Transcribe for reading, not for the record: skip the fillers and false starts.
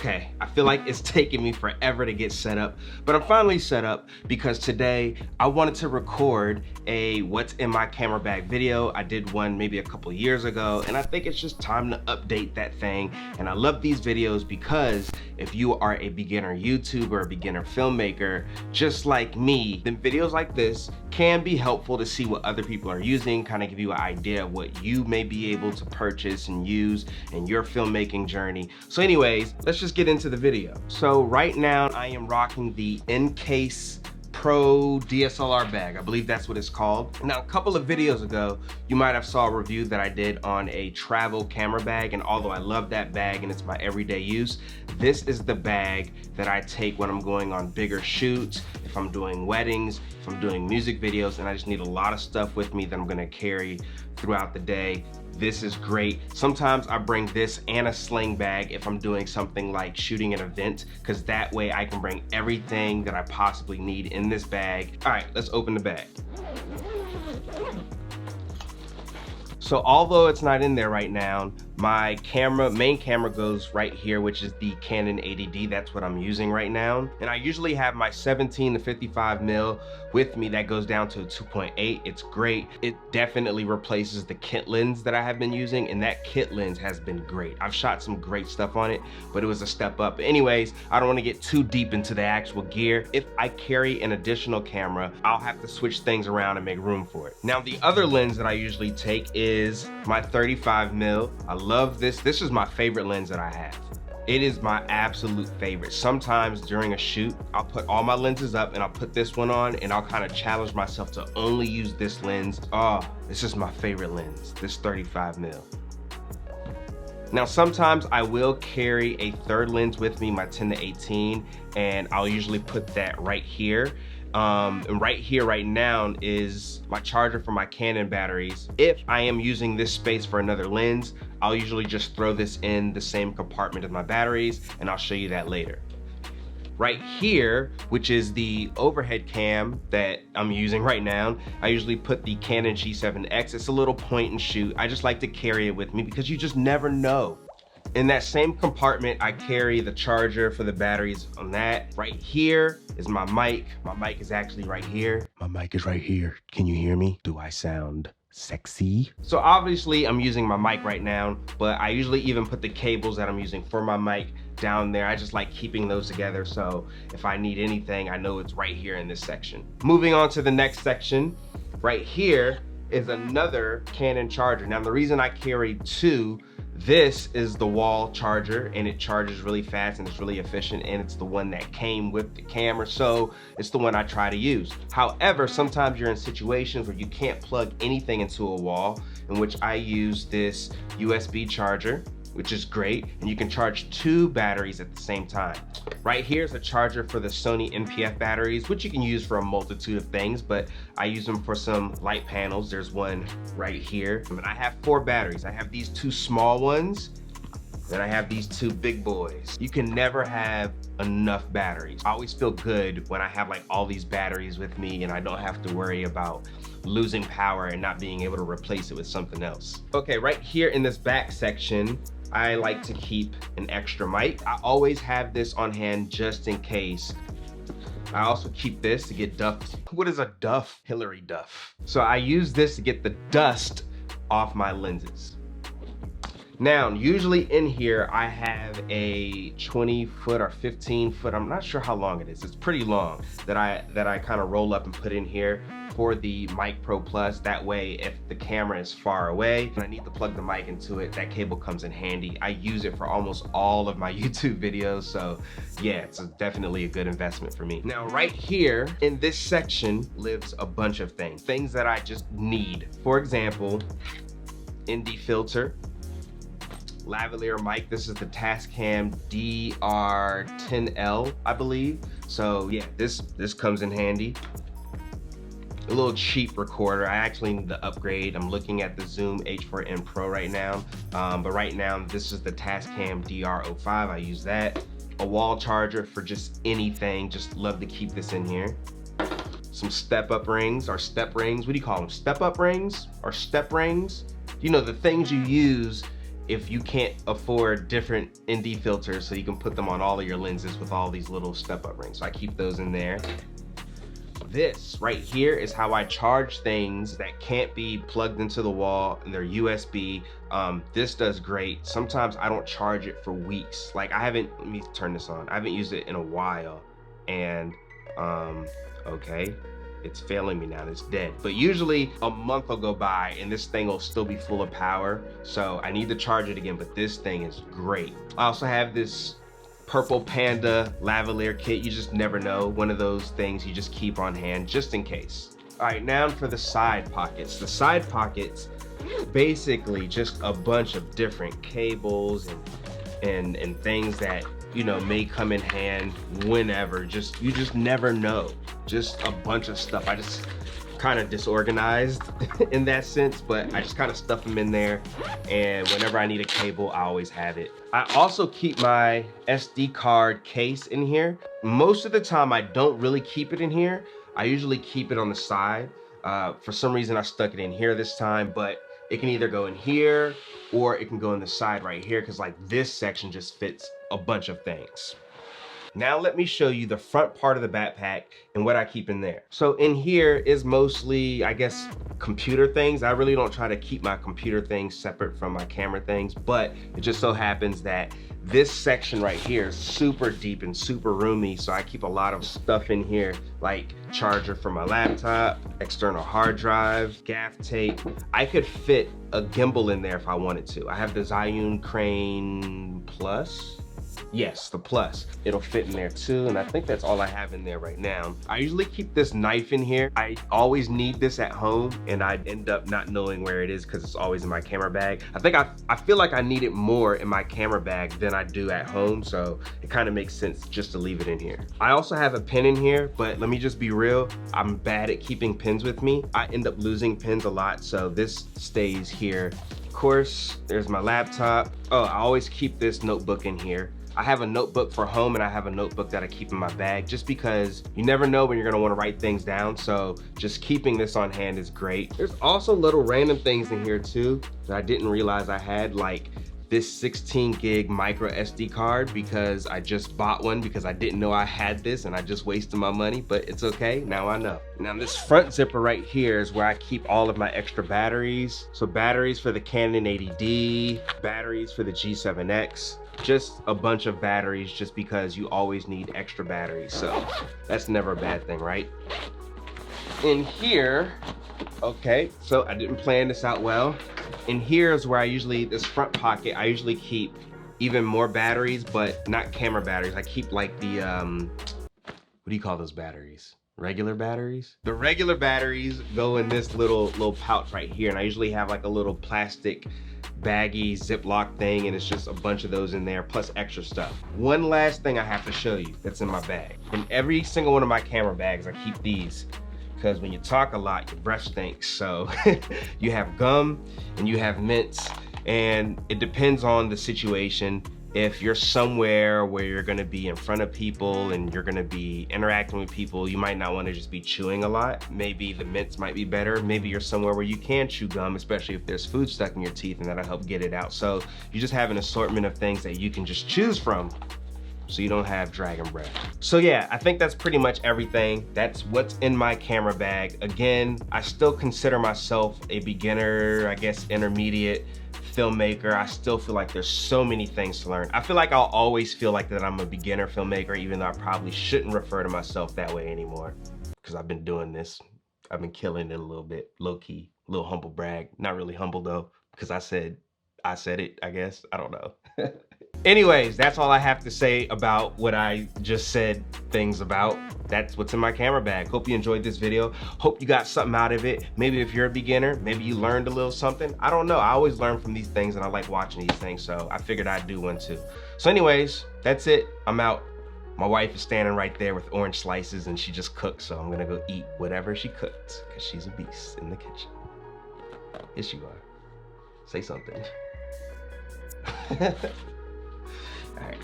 Okay, I feel like it's taking me forever to get set up, but I'm finally set up because today I wanted to record a what's in my camera bag video. I did one maybe a couple years ago, and I think it's just time to update that thing. And I love these videos because if you are a beginner YouTuber, a beginner filmmaker, just like me, then videos like this can be helpful to see what other people are using, kind of give you an idea of what you may be able to purchase and use in your filmmaking journey. So anyways, let's just get into the video. So right now I am rocking the Encase Pro DSLR bag. I believe that's what it's called. Now, a couple of videos ago, you might have saw a review that I did on a travel camera bag, and although I love that bag and it's my everyday use, this is the bag that I take when I'm going on bigger shoots, if I'm doing weddings, if I'm doing music videos, and I just need a lot of stuff with me that I'm gonna carry throughout the day. This is great. Sometimes I bring this and a sling bag if I'm doing something like shooting an event, because that way I can bring everything that I possibly need in this bag. All right, let's open the bag. So although it's not in there right now, my main camera goes right here, which is the Canon 80D. That's what I'm using right now. And I usually have my 17 to 55 mil with me. That goes down to a 2.8. It's great. It definitely replaces the kit lens that I have been using, and that kit lens has been great. I've shot some great stuff on it, but it was a step up. Anyways, I don't want to get too deep into the actual gear. If I carry an additional camera, I'll have to switch things around and make room for it. Now, the other lens that I usually take is my 35 mil. I love this. This is my favorite lens that I have. It is my absolute favorite. Sometimes during a shoot, I'll put all my lenses up and I'll put this one on, and I'll kind of challenge myself to only use this lens. Oh, this is my favorite lens, this 35 mil. Now, sometimes I will carry a third lens with me, my 10 to 18, and I'll usually put that right here. And right here right now is my charger for my Canon batteries. If I am using this space for another lens, I'll usually just throw this in the same compartment as my batteries, and I'll show you that later. Right here, which is the overhead cam that I'm using right now, I usually put the Canon G7X. It's a little point and shoot. I just like to carry it with me because you just never know. In that same compartment, I carry the charger for the batteries on that. Right here is my mic. My mic is actually right here. My mic is right here. Can you hear me? Do I sound sexy? So obviously I'm using my mic right now, but I usually even put the cables that I'm using for my mic down there. I just like keeping those together, so if I need anything, I know it's right here in this section. Moving on to the next section, right here is another Canon charger. Now, the reason I carry two, this is the wall charger, and it charges really fast and it's really efficient, and it's the one that came with the camera, so it's the one I try to use. However, sometimes you're in situations where you can't plug anything into a wall, in which I use this USB charger, which is great, and you can charge two batteries at the same time. Right here is a charger for the Sony NPF batteries, which you can use for a multitude of things, but I use them for some light panels. There's one right here. And I have 4 batteries. I have these 2 small ones, then I have these 2 big boys. You can never have enough batteries. I always feel good when I have like all these batteries with me and I don't have to worry about losing power and not being able to replace it with something else. Okay, right here in this back section, I like to keep an extra mic. I always have this on hand just in case. I also keep this to get dust. What is a duff? Hillary Duff. So I use this to get the dust off my lenses. Now, usually in here, I have a 20-foot or 15-foot, I'm not sure how long it is. It's pretty long, that I kind of roll up and put in here for the Mic Pro Plus. That way, if the camera is far away and I need to plug the mic into it, that cable comes in handy. I use it for almost all of my YouTube videos, so yeah, it's definitely a good investment for me. Now, right here in this section lives a bunch of things that I just need. For example, ND filter, lavalier mic. This is the Tascam DR10L, I believe. So yeah, this comes in handy. A little cheap recorder. I actually need to upgrade. I'm looking at the Zoom H4n Pro right now. But right now, this is the Tascam DR05. I use that. A wall charger for just anything. Just love to keep this in here. Some step-up rings or step rings. What do you call them? Step-up rings or step rings? You know, the things you use if you can't afford different ND filters so you can put them on all of your lenses with all these little step-up rings. So I keep those in there. This right here is how I charge things that can't be plugged into the wall and they're USB. This does great. Sometimes I don't charge it for weeks. Like let me turn this on. I haven't used it in a while, and okay, it's failing me now, it's dead. But usually a month will go by and this thing will still be full of power. So I need to charge it again, but this thing is great. I also have this Purple Panda lavalier kit. You just never know. One of those things you just keep on hand just in case. All right, now for the side pockets. The side pockets, basically just a bunch of different cables and things that, you know, may come in hand whenever. You just never know. Just a bunch of stuff. I just kind of disorganized in that sense, but I just kind of stuff them in there, and whenever I need a cable, I always have it. I also keep my SD card case in here. Most of the time I don't really keep it in here. I usually keep it on the side. For some reason I stuck it in here this time, but it can either go in here or it can go in the side right here, because like this section just fits a bunch of things. Now let me show you the front part of the backpack and what I keep in there. So in here is mostly, I guess, computer things. I really don't try to keep my computer things separate from my camera things, but it just so happens that this section right here is super deep and super roomy, so I keep a lot of stuff in here, like charger for my laptop, external hard drive, gaff tape. I could fit a gimbal in there if I wanted to. I have the Zhiyun Crane Plus. Yes, the Plus. It'll fit in there too, and I think that's all I have in there right now. I usually keep this knife in here. I always need this at home, and I end up not knowing where it is because it's always in my camera bag. I feel like I need it more in my camera bag than I do at home, so it kind of makes sense just to leave it in here. I also have a pen in here, but let me just be real, I'm bad at keeping pens with me. I end up losing pens a lot, so this stays here. Of course, there's my laptop. Oh, I always keep this notebook in here. I have a notebook for home and I have a notebook that I keep in my bag just because you never know when you're gonna wanna write things down. So just keeping this on hand is great. There's also little random things in here too that I didn't realize I had, like this 16 gig micro SD card, because I just bought one because I didn't know I had this and I just wasted my money, but it's okay, now I know. Now this front zipper right here is where I keep all of my extra batteries. So batteries for the Canon 80D, batteries for the G7X, just a bunch of batteries just because you always need extra batteries. So that's never a bad thing, right? In here, okay, so I didn't plan this out well. In here is where this front pocket, I usually keep even more batteries, but not camera batteries. I keep like the, what do you call those batteries? Regular batteries? The regular batteries go in this little pouch right here, and I usually have like a little plastic baggy Ziploc thing, and it's just a bunch of those in there plus extra stuff. One last thing I have to show you that's in my bag. In every single one of my camera bags, I keep these, because when you talk a lot, your breath stinks. So you have gum and you have mints, and it depends on the situation. If you're somewhere where you're gonna be in front of people and you're gonna be interacting with people, you might not wanna just be chewing a lot. Maybe the mints might be better. Maybe you're somewhere where you can chew gum, especially if there's food stuck in your teeth, and that'll help get it out. So you just have an assortment of things that you can just choose from, so you don't have dragon breath. So yeah, I think that's pretty much everything. That's what's in my camera bag. Again, I still consider myself a beginner, I guess intermediate filmmaker. I still feel like there's so many things to learn. I feel like I'll always feel like that I'm a beginner filmmaker, even though I probably shouldn't refer to myself that way anymore, because I've been doing this. I've been killing it a little bit, low key, a little humble brag. Not really humble though, because I said it, I guess, I don't know. Anyways, that's all I have to say about what I just said things about. That's what's in my camera bag. Hope you enjoyed this video. Hope you got something out of it. Maybe if you're a beginner, maybe you learned a little something. I don't know. I always learn from these things, and I like watching these things, so I figured I'd do one too. So anyways, that's it. I'm out. My wife is standing right there with orange slices, and she just cooked, so I'm gonna go eat whatever she cooked, because she's a beast in the kitchen. Yes, you are. Say something. All right.